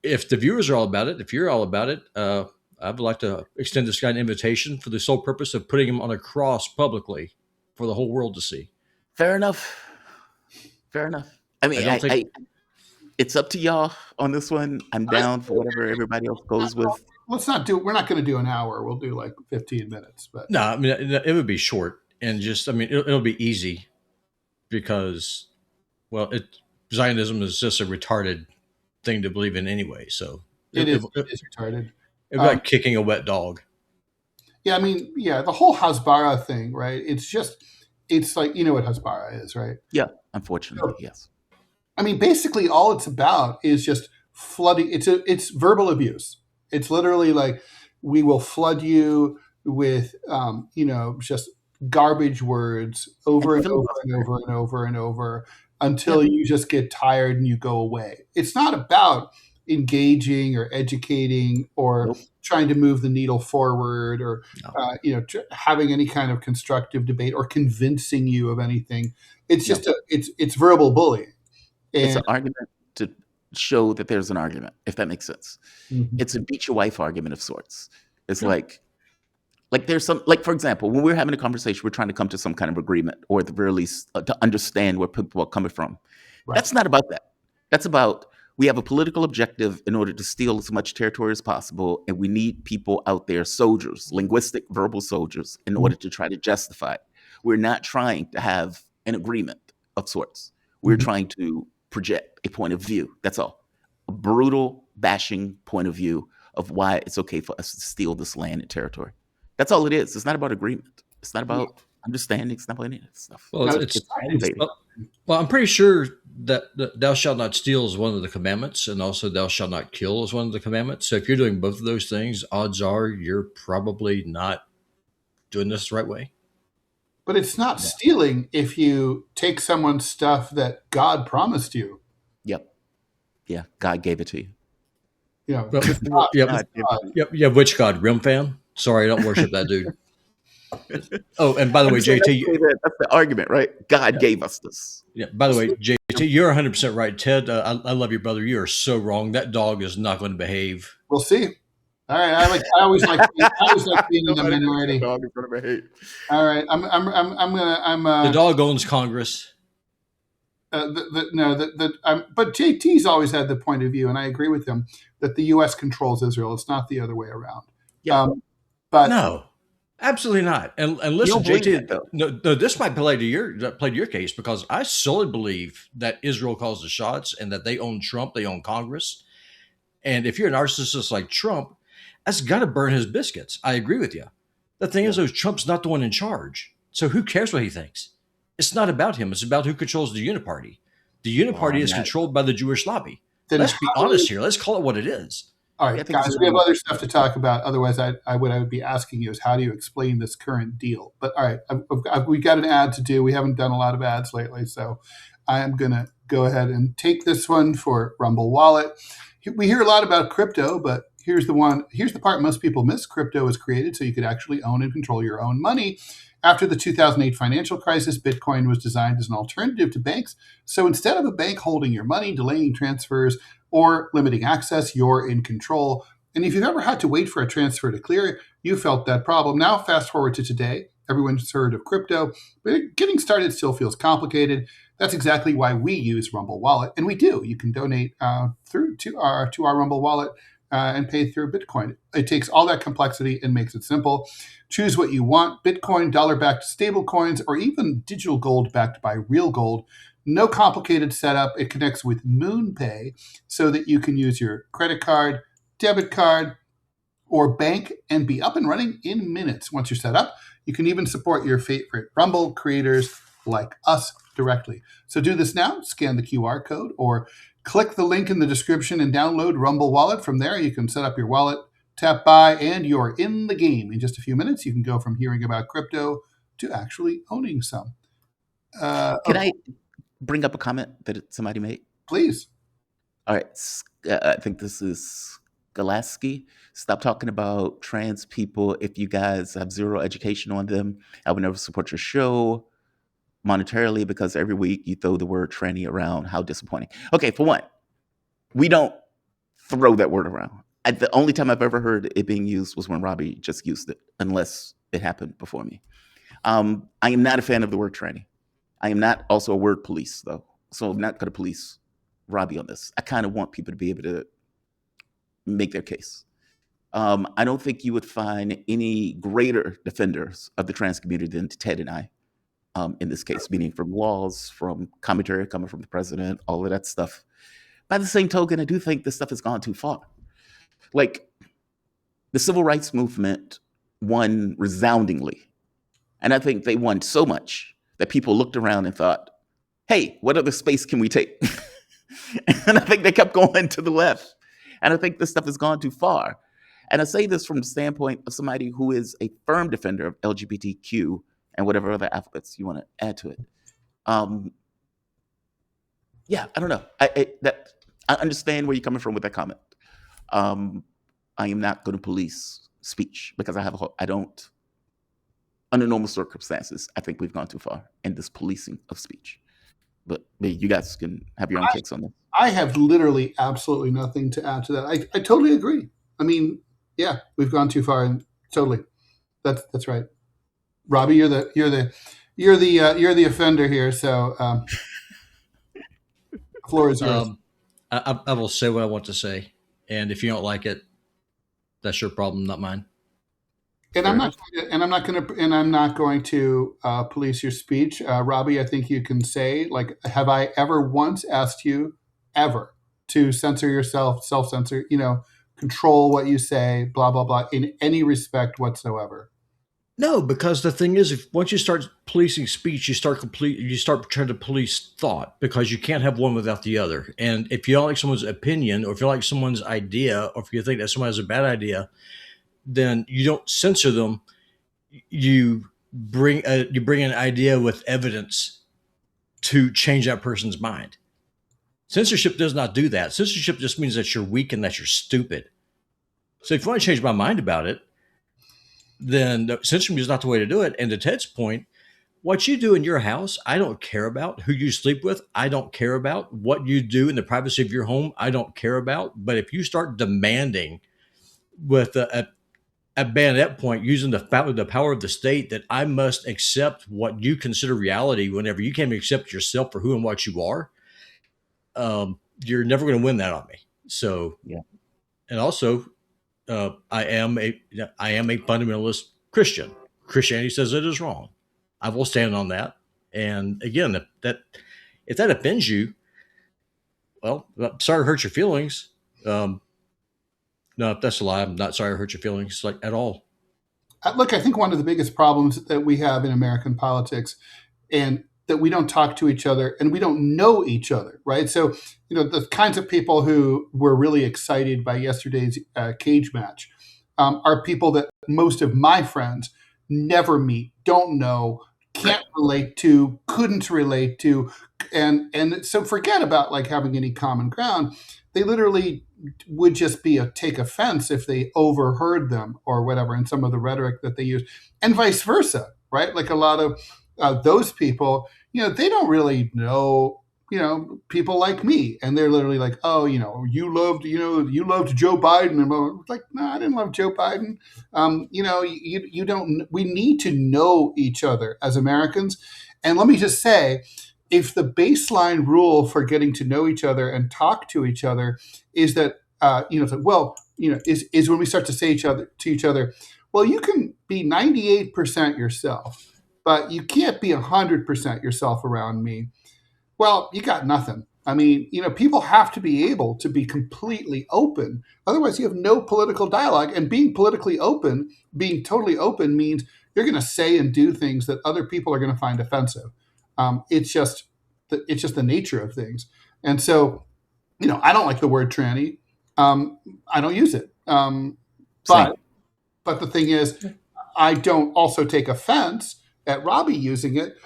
if the viewers are all about it, if you're all about it, I would like to extend this guy an invitation for the sole purpose of putting him on a cross publicly for the whole world to see. Fair enough. I mean, it's up to y'all on this one. I'm down for whatever everybody else goes with. We're not going to do an hour. We'll do like 15 minutes. But no, I mean, it would be short and it'll be easy because, well, Zionism is just a retarded thing to believe in anyway. So It is retarded. it'd be like kicking a wet dog. Yeah, I mean, yeah, the whole Hasbara thing, right? It's like, you know what Hasbara is, right? Yeah, unfortunately, yes. I mean, basically all it's about is just flooding. It's verbal abuse. It's literally like, we will flood you with, just garbage words over and over and over and over and over until you just get tired and you go away. It's not about engaging or educating or trying to move the needle forward or having any kind of constructive debate or convincing you of anything. It's just it's verbal bullying. And it's an argument to show that there's an argument, if that makes sense. It's a beat your wife argument of sorts. It's like there's some, like, for example, when we're having a conversation, we're trying to come to some kind of agreement, or at the very least to understand where people are coming from. Right. That's not about that. That's about, we have a political objective in order to steal as much territory as possible, and we need people out there, soldiers, linguistic, verbal soldiers, in order to try to justify it. We're not trying to have an agreement of sorts. We're trying to project a point of view. That's all. A brutal, bashing point of view of why it's okay for us to steal this land and territory. That's all it is. It's not about agreement. It's not about understanding. It's not about any of that stuff. Well, I'm pretty sure that thou shalt not steal is one of the commandments, and also thou shalt not kill is one of the commandments. So if you're doing both of those things, odds are you're probably not doing this the right way. But it's not stealing if you take someone's stuff that God promised you. Yep. Yeah, God gave it to you. Yeah. Which God? Rim fan? Sorry, I don't worship that dude. Oh, and by the way, JT, that's the argument, right? God gave us this. Yeah. By the way, JT, you're 100% right. Ted, I love you, brother. You are so wrong. That dog is not going to behave. We'll see. All right, I always like being in the minority. The dog is going to behave. All right, the dog owns Congress. But JT's always had the point of view, and I agree with him, that the U.S. controls Israel. It's not the other way around. Yeah. But no, absolutely not. And listen, JT, no, this might play to your case, because I solely believe that Israel calls the shots and that they own Trump, they own Congress. And if you're a narcissist like Trump, that's got to burn his biscuits. I agree with you. The thing is, though, Trump's not the one in charge. So who cares what he thinks? It's not about him. It's about who controls the Uniparty. The Uniparty is controlled by the Jewish lobby. Let's be honest here. Let's call it what it is. All right, guys, we have other stuff to talk about. Otherwise, I would be asking you is, how do you explain this current deal? But all right, we got an ad to do. We haven't done a lot of ads lately, so I am going to go ahead and take this one for Rumble Wallet. We hear a lot about crypto, but here's the part most people miss. Crypto was created so you could actually own and control your own money. After the 2008 financial crisis, Bitcoin was designed as an alternative to banks. So instead of a bank holding your money, delaying transfers, or limiting access, you're in control. And if you've ever had to wait for a transfer to clear, you felt that problem. Now, fast forward to today. Everyone's heard of crypto, but getting started still feels complicated. That's exactly why we use Rumble Wallet, and we do. You can donate through to our Rumble Wallet and pay through Bitcoin. It takes all that complexity and makes it simple. Choose what you want: Bitcoin, dollar-backed stable coins, or even digital gold backed by real gold. No complicated setup. It connects with MoonPay so that you can use your credit card, debit card, or bank and be up and running in minutes. Once you're set up, you can even support your favorite Rumble creators like us directly. So do this now. Scan the QR code or click the link in the description and download Rumble Wallet. From there, you can set up your wallet, tap buy, and you're in the game. In just a few minutes, you can go from hearing about crypto to actually owning some. Can I bring up a comment that somebody made? Please. All right. I think this is Galaski. Stop talking about trans people. If you guys have zero education on them, I would never support your show monetarily, because every week you throw the word tranny around. How disappointing. Okay, for one, we don't throw that word around. The only time I've ever heard it being used was when Robbie just used it, unless it happened before me. I am not a fan of the word tranny. I am not also a word police, though. So I'm not going to police Robbie on this. I kind of want people to be able to make their case. I don't think you would find any greater defenders of the trans community than Ted and I, in this case, meaning from laws, from commentary coming from the president, all of that stuff. by the same token, I do think this stuff has gone too far. Like, the civil rights movement won resoundingly. And I think they won so much that people looked around and thought, hey, what other space can we take? And I think they kept going to the left. And I think this stuff has gone too far. And I say this from the standpoint of somebody who is a firm defender of LGBTQ and whatever other alphabets you want to add to it. Yeah, I don't know. I understand where you're coming from with that comment. I am not going to police speech because I don't, under normal circumstances, I think we've gone too far in this policing of speech. But you guys can have your own takes on that. I have literally absolutely nothing to add to that. I totally agree. I mean, yeah, we've gone too far, and totally, that's right. Robbie, you're the offender here. So, the floor is yours. I will say what I want to say, and if you don't like it, that's your problem, not mine. And I'm not going to police your speech, Robbie. I think you can say, like, have I ever once asked you ever to censor yourself, self-censor, control what you say, blah blah blah, in any respect whatsoever? No, because the thing is, once you start policing speech, you start trying to police thought, because you can't have one without the other. And if you don't like someone's opinion, or if you like someone's idea, or if you think that someone has a bad idea, then you don't censor them. You bring an idea with evidence to change that person's mind. Censorship does not do that. Censorship just means that you're weak and that you're stupid. So if you want to change my mind about it, then censorship is not the way to do it. And to Ted's point, what you do in your house, I don't care about. Who you sleep with, I don't care about. What you do in the privacy of your home, I don't care about. But if you start demanding with a bayonet point, using the power of the state, that I must accept what you consider reality whenever you can't even accept yourself for who and what you are, you're never going to win that on me. So, yeah. And also, I am a fundamentalist Christian. Christianity says it is wrong. I will stand on that. And again, if that offends you, well, I'm sorry to hurt your feelings. No, that's a lie. I'm not sorry to hurt your feelings, like, at all. Look, I think one of the biggest problems that we have in American politics, and that we don't talk to each other and we don't know each other, right? So, the kinds of people who were really excited by yesterday's cage match are people that most of my friends never meet, don't know, can't relate to, couldn't relate to. And so forget about like having any common ground. They literally would just take offense if they overheard them or whatever in some of the rhetoric that they use, and vice versa, right? Like a lot of those people, they don't really know, people like me, and they're literally like, oh, you loved Joe Biden, and I'm like, no, I didn't love Joe Biden. You don't. We need to know each other as Americans, and let me just say, if the baseline rule for getting to know each other and talk to each other is that, is when we start to say to each other, well, you can be 98% yourself, but you can't be 100% yourself around me. Well, you got nothing. I mean, people have to be able to be completely open. Otherwise, you have no political dialogue. And being politically open, being totally open, means you're going to say and do things that other people are going to find offensive. It's just the nature of things. And so, I don't like the word tranny. I don't use it. But the thing is, I don't also take offense at Robbie using it.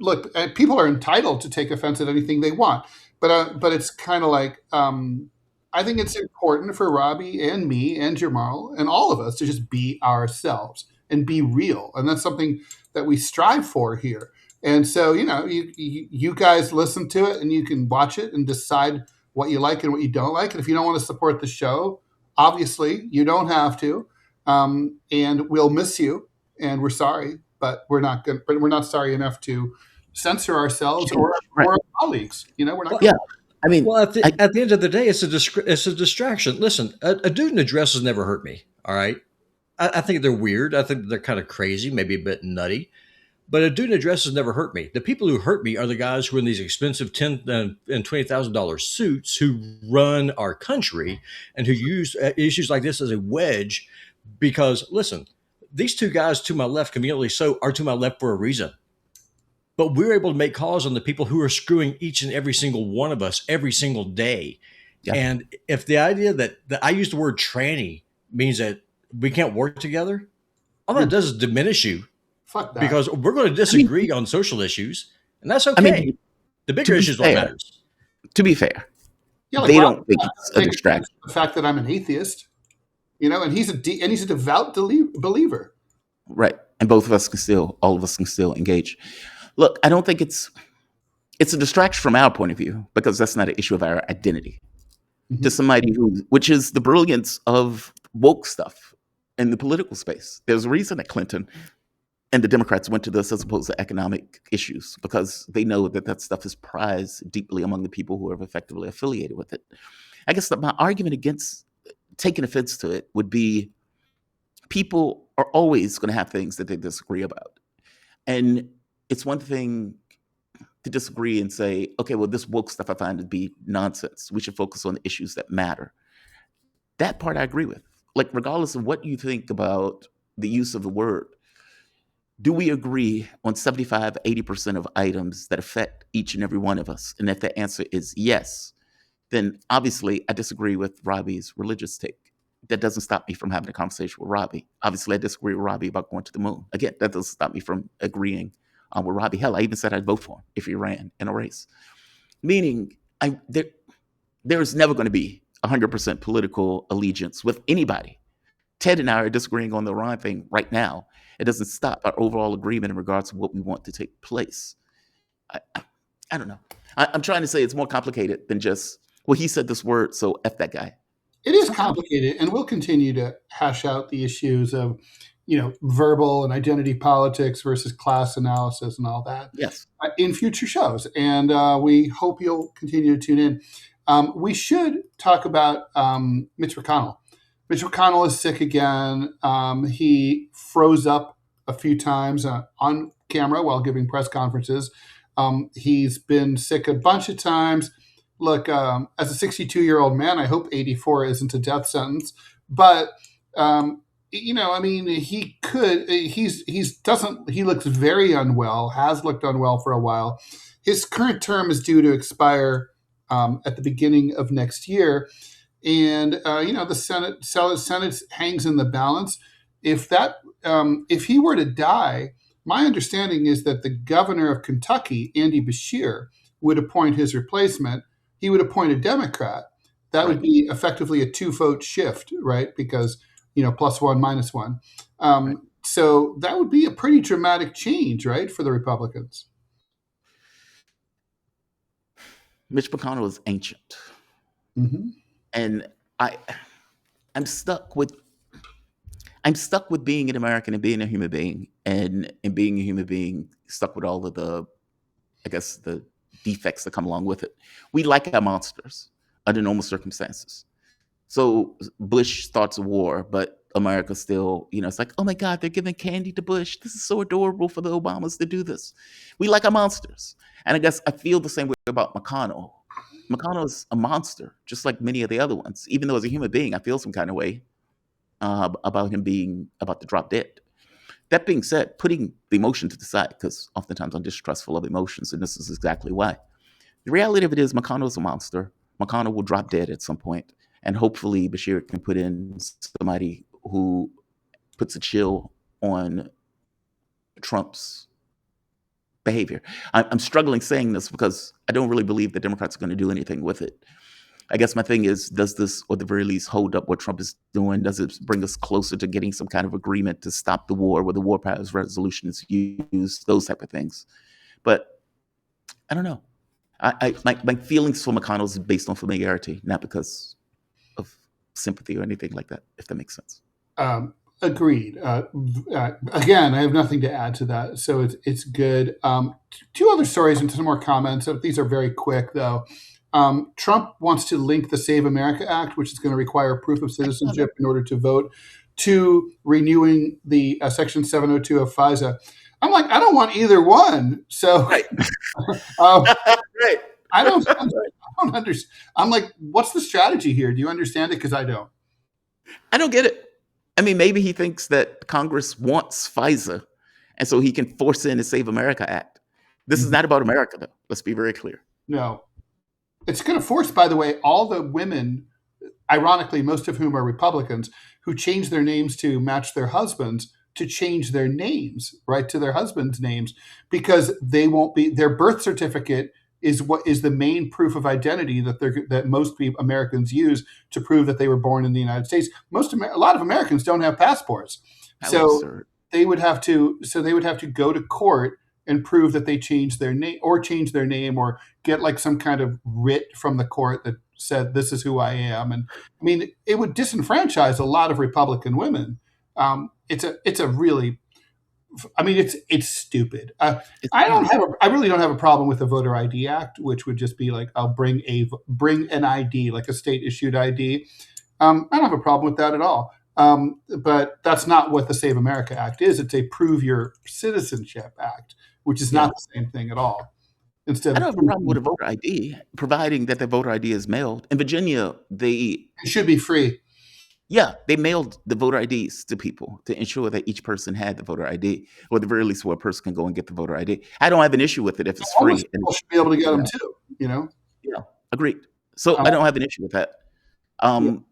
Look, people are entitled to take offense at anything they want, but it's kind of like, I think it's important for Robbie and me and Jamarl and all of us to just be ourselves and be real, and that's something that we strive for here. And so, you guys listen to it, and you can watch it and decide what you like and what you don't like. And if you don't want to support the show, obviously you don't have to, and we'll miss you, and we're sorry, but we're not sorry enough to censor ourselves or our colleagues. We're not. Yeah, I mean, well, at the end of the day, it's a distraction. Listen, a dude in a dress has never hurt me. All right, I think they're weird. I think they're kind of crazy, maybe a bit nutty. But a dude in dresses never hurt me. The people who hurt me are the guys who are in these expensive $10,000 and $20,000 suits who run our country and who use issues like this as a wedge. Because listen, these two guys to my left, conveniently so, are to my left for a reason. But we're able to make calls on the people who are screwing each and every single one of us every single day. Yeah. And if the idea that I use the word tranny means that we can't work together, all that does is diminish you. Fuck that. Because we're going to disagree on social issues, and that's okay. The bigger issue is what matters. To be fair, Yeah, they don't think it's a distraction. The fact that I'm an atheist, and he's a devout believer. Right. And all of us can still engage. Look, I don't think it's a distraction from our point of view, because that's not an issue of our identity. Mm-hmm. To somebody which is the brilliance of woke stuff in the political space. There's a reason that Clinton and the Democrats went to this as opposed to economic issues, because they know that stuff is prized deeply among the people who are effectively affiliated with it. I guess that my argument against taking offense to it would be people are always going to have things that they disagree about. And it's one thing to disagree and say, okay, well, this woke stuff I find to be nonsense. We should focus on the issues that matter. That part I agree with. Like, regardless of what you think about the use of the word, do we agree on 75, 80% of items that affect each and every one of us? And if the answer is yes, then obviously I disagree with Robbie's religious take. That doesn't stop me from having a conversation with Robbie. Obviously, I disagree with Robbie about going to the moon. Again, that doesn't stop me from agreeing with Robbie. Hell, I even said I'd vote for him if he ran in a race. Meaning, there's never going to be 100% political allegiance with anybody. Ted and I are disagreeing on the Iran thing right now. It doesn't stop our overall agreement in regards to what we want to take place. I don't know. I'm trying to say it's more complicated than just, well, he said this word, so F that guy. It is complicated, and we'll continue to hash out the issues of, verbal and identity politics versus class analysis and all that. Yes. In future shows, and we hope you'll continue to tune in. We should talk about Mitch McConnell. Mitch McConnell is sick again. He froze up a few times on camera while giving press conferences. He's been sick a bunch of times. Look, as a 62-year-old man, I hope 84 isn't a death sentence. But he could. He looks very unwell. Has looked unwell for a while. His current term is due to expire at the beginning of next year. And the Senate hangs in the balance. If he were to die, my understanding is that the governor of Kentucky, Andy Beshear, would appoint his replacement. He would appoint a Democrat. That would be effectively a 2-vote shift, right? Because +1, -1. So that would be a pretty dramatic change, right, for the Republicans. Mitch McConnell is ancient. Mm-hmm. And I'm stuck with being an American and being a human being, and being a human being stuck with all of the defects that come along with it. We like our monsters under normal circumstances. So Bush starts a war, but America still, it's like, oh my God, they're giving candy to Bush. This is so adorable for the Obamas to do this. We like our monsters. And I guess I feel the same way about McConnell. McConnell is a monster, just like many of the other ones. Even though as a human being, I feel some kind of way about him being about to drop dead. That being said, putting the emotion to the side, because oftentimes I'm distrustful of emotions, and this is exactly why. The reality of it is McConnell is a monster. McConnell will drop dead at some point, and hopefully Bashir can put in somebody who puts a chill on Trump's behavior. I'm struggling saying this because I don't really believe the Democrats are going to do anything with it. I guess my thing is, does this, or at the very least, hold up what Trump is doing? Does it bring us closer to getting some kind of agreement to stop the war, where the war powers resolution is used, those type of things? But I don't know. My feelings for McConnell is based on familiarity, not because of sympathy or anything like that, if that makes sense. Agreed. Again, I have nothing to add to that, so it's good. 2 other stories and some more comments. These are very quick, though. Trump wants to link the Save America Act, which is going to require proof of citizenship in order to vote, to renewing the Section 702 of FISA. I'm like, I don't want either one. So Right. um, Right. I don't understand. I'm like, what's the strategy here? Do you understand it? Because I don't. I don't get it. I mean, maybe he thinks that Congress wants FISA, and so he can force in the Save America Act. This is not about America, though. Let's be very clear. No. It's going to force, by the way, all the women, ironically, most of whom are Republicans, who change their names to match their husbands, to change their names, right, to their husbands' names, because they won't be, their birth certificate is what is the main proof of identity that most Americans use to prove that they were born in the United States. A lot of Americans don't have passports, so they would have to go to court and prove that they changed their name or get like some kind of writ from the court that said this is who I am. And I mean, it would disenfranchise a lot of Republican women. It's a really, I mean, it's stupid. I really don't have a problem with the Voter ID Act, which would just be like, I'll bring an ID, like a state issued ID. I don't have a problem with that at all. But that's not what the Save America Act is. It's a Prove Your Citizenship Act, which is not the same thing at all. I don't have a problem with a voter ID, providing that the voter ID is mailed. In Virginia, it should be free. Yeah, they mailed the voter IDs to people to ensure that each person had the voter ID, or at the very least, where a person can go and get the voter ID. I don't have an issue with it if it's free. People should be able to get them too, Yeah, agreed. So I don't have an issue with that.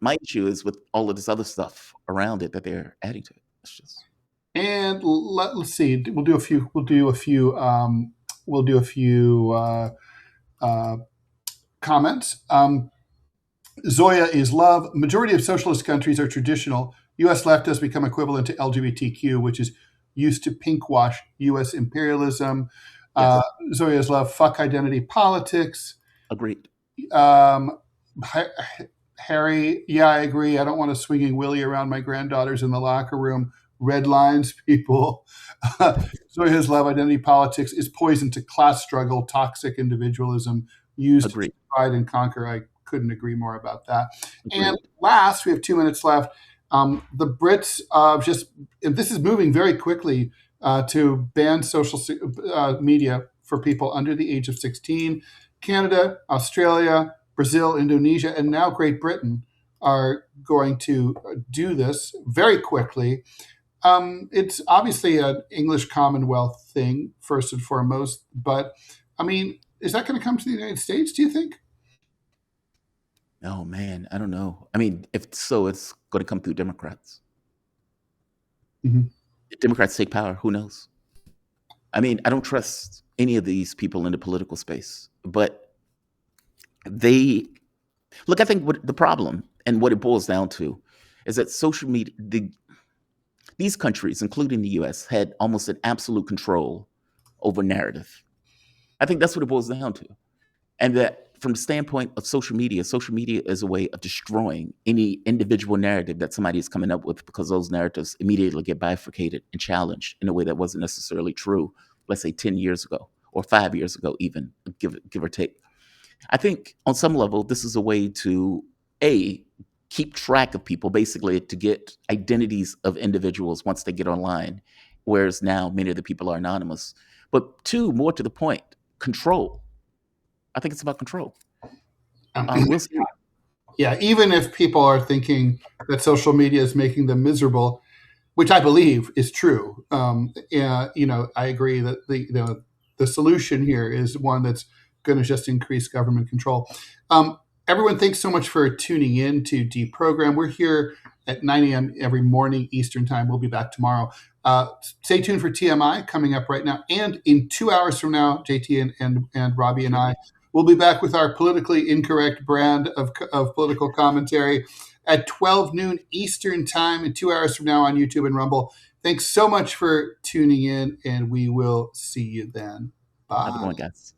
My issue is with all of this other stuff around it that they're adding to it. It's just... And let's see. We'll do a few comments. Zoya is love. Majority of socialist countries are traditional. U.S. left has become equivalent to LGBTQ, which is used to pinkwash U.S. imperialism. Zoya is love. Fuck identity politics. Agreed. Harry, yeah, I agree. I don't want a swinging Willie around my granddaughters in the locker room. Red lines, people. Zoya's love identity politics is poison to class struggle, toxic individualism, used to divide and conquer. I couldn't agree more about that. Agreed. And last, we have 2 minutes left. The Brits this is moving very quickly to ban social media for people under the age of 16. Canada, Australia, Brazil, Indonesia, and now Great Britain are going to do this very quickly. It's obviously an English Commonwealth thing, first and foremost. But, I mean, is that going to come to the United States, do you think? Oh, man, I don't know. I mean, if so, it's going to come through Democrats. Mm-hmm. If Democrats take power, who knows? I mean, I don't trust any of these people in the political space. But I think what the problem and what it boils down to is that social media, these countries, including the U.S., had almost an absolute control over narrative. I think that's what it boils down to. And that from the standpoint of social media is a way of destroying any individual narrative that somebody is coming up with, because those narratives immediately get bifurcated and challenged in a way that wasn't necessarily true, let's say 10 years ago or 5 years ago, even, give or take. I think on some level, this is a way to, keep track of people, basically to get identities of individuals once they get online, whereas now many of the people are anonymous. But 2, more to the point, control. I think it's about control. We'll see. Yeah, even if people are thinking that social media is making them miserable, which I believe is true. I agree that the solution here is one that's going to just increase government control. Everyone, thanks so much for tuning in to DeProgram. We're here at 9 a.m. every morning Eastern time. We'll be back tomorrow. Stay tuned for TMI coming up right now. And in 2 hours from now, JT and Robbie and I will be back with our politically incorrect brand of political commentary at 12 noon Eastern time and 2 hours from now on YouTube and Rumble. Thanks so much for tuning in, and we will see you then. Bye. Have a good one, guys.